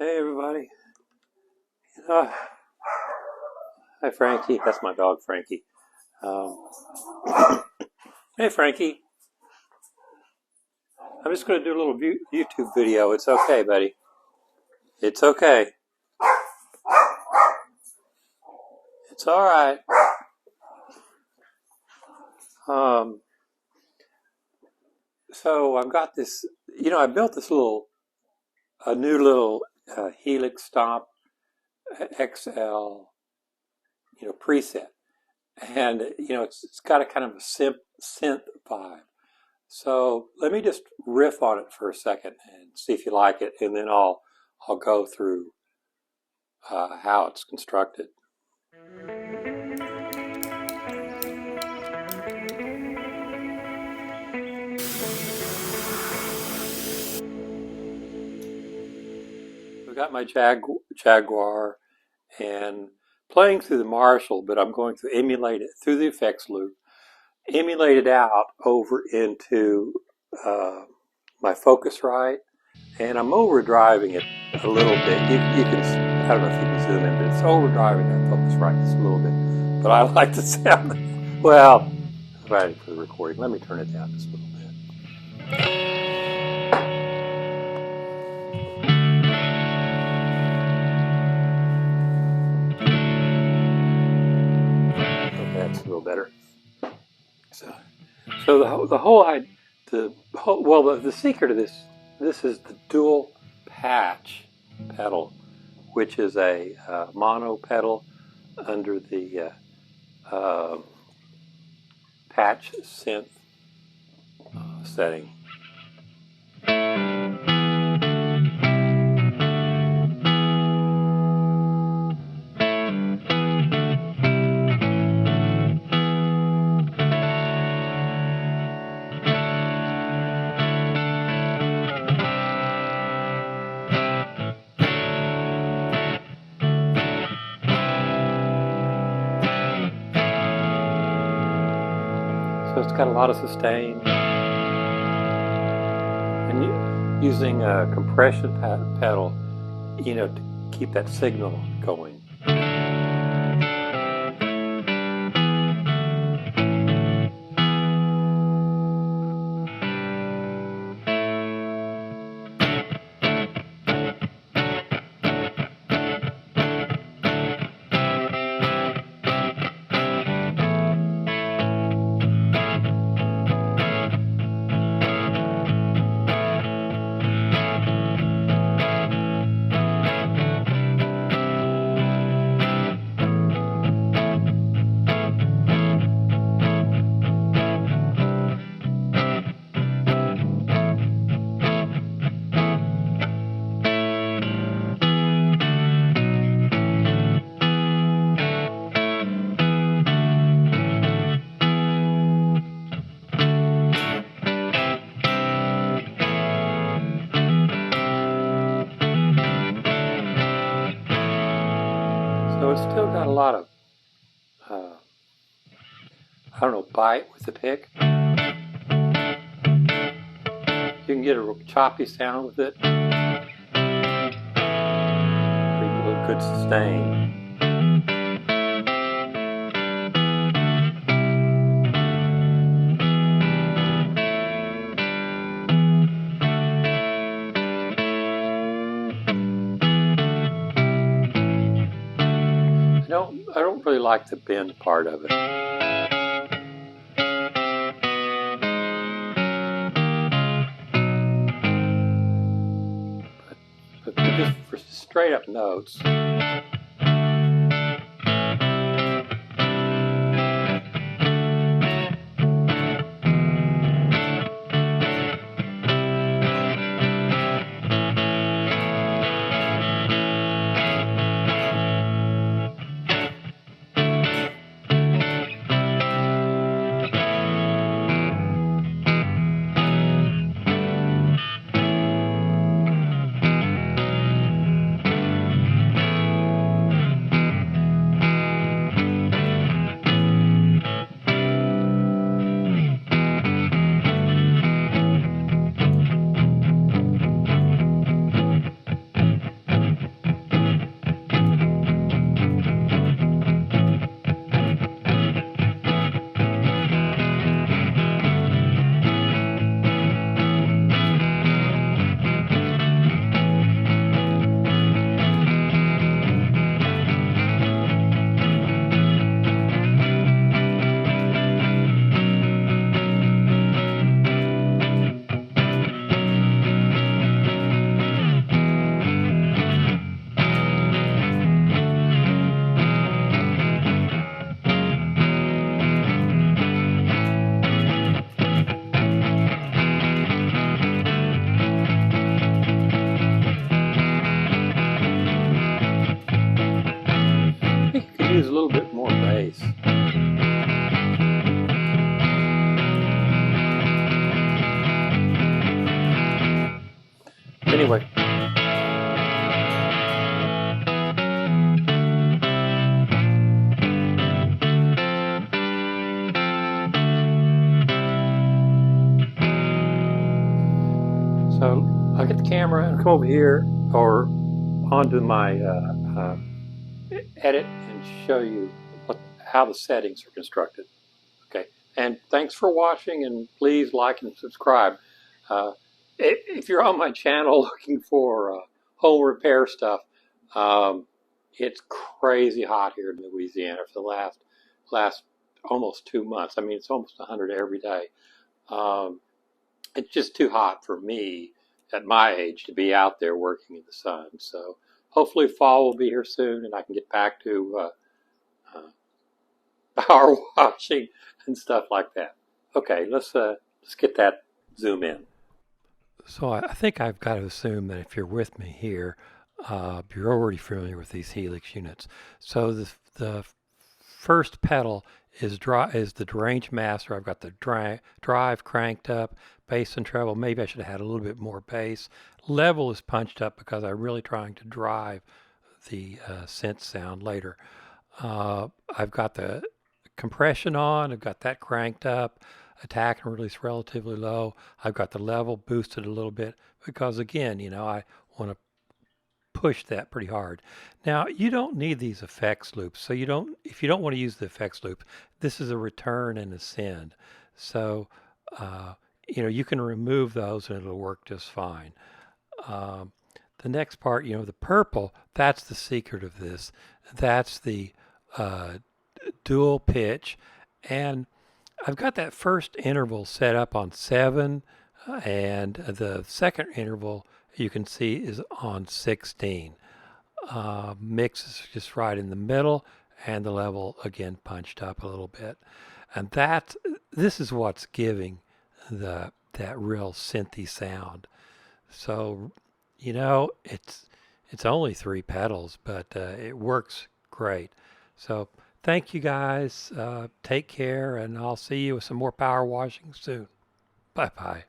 Hey everybody. Uh, Hi Frankie. That's my dog Frankie. Um, hey Frankie. I'm just going to do a little YouTube video. It's okay, buddy. It's okay. It's all right. So I've got this. I built this new little Helix Stomp XL, preset, and it's got a kind of a synth vibe. So let me just riff on it for a second and see if you like it, and then I'll go through how it's constructed. I've got my Jaguar and playing through the Marshall, but I'm going to emulate it through the effects loop, emulate it out over into my Focusrite, and I'm overdriving it a little bit. You can, I don't know if you can zoom in, but it's overdriving that Focusrite just a little bit. But I like the sound. Well, provided for the recording. Let me turn it down just a little bit. That's a little better. So the secret of this is the dual patch pedal, which is a mono pedal under the patch synth setting. So it's got a lot of sustain, and using a compression pedal, to keep that signal going. So it's still got a lot of, bite with the pick. You can get a real choppy sound with it. Or you get a good sustain. I don't really like the bend part of it. But just for straight up notes. camera and come over here or onto my edit and show you how the settings are constructed. Okay, and thanks for watching, and please like and subscribe. If you're on my channel looking for home repair stuff, it's crazy hot here in Louisiana for the last almost 2 months. I mean, it's almost 100 every day. It's just too hot for me at my age to be out there working in the sun. So hopefully fall will be here soon, and I can get back to power washing and stuff like that. Okay, let's get that zoom in. So I think I've got to assume that if you're with me here, you're already familiar with these Helix units. So the first pedal is the range master. I've got the drive cranked up, bass and treble. Maybe I should have had a little bit more bass. Level is punched up because I'm really trying to drive the synth sound later. I've got the compression on. I've got that cranked up. Attack and release relatively low. I've got the level boosted a little bit because, again, you know, I want to push that pretty hard. Now, you don't need these effects loops, so if you don't want to use the effects loop, this is a return and a send. So, you know, you can remove those and it'll work just fine. The next part, you know, the purple, that's the secret of this. That's the dual pitch, and I've got that first interval set up on 7, and the second interval you can see is on 16. Mix is just right in the middle, and the level again punched up a little bit. And this is what's giving that real synthy sound. So, you know, it's only 3 pedals, but it works great. So thank you guys. Take care, and I'll see you with some more power washing soon. Bye-bye.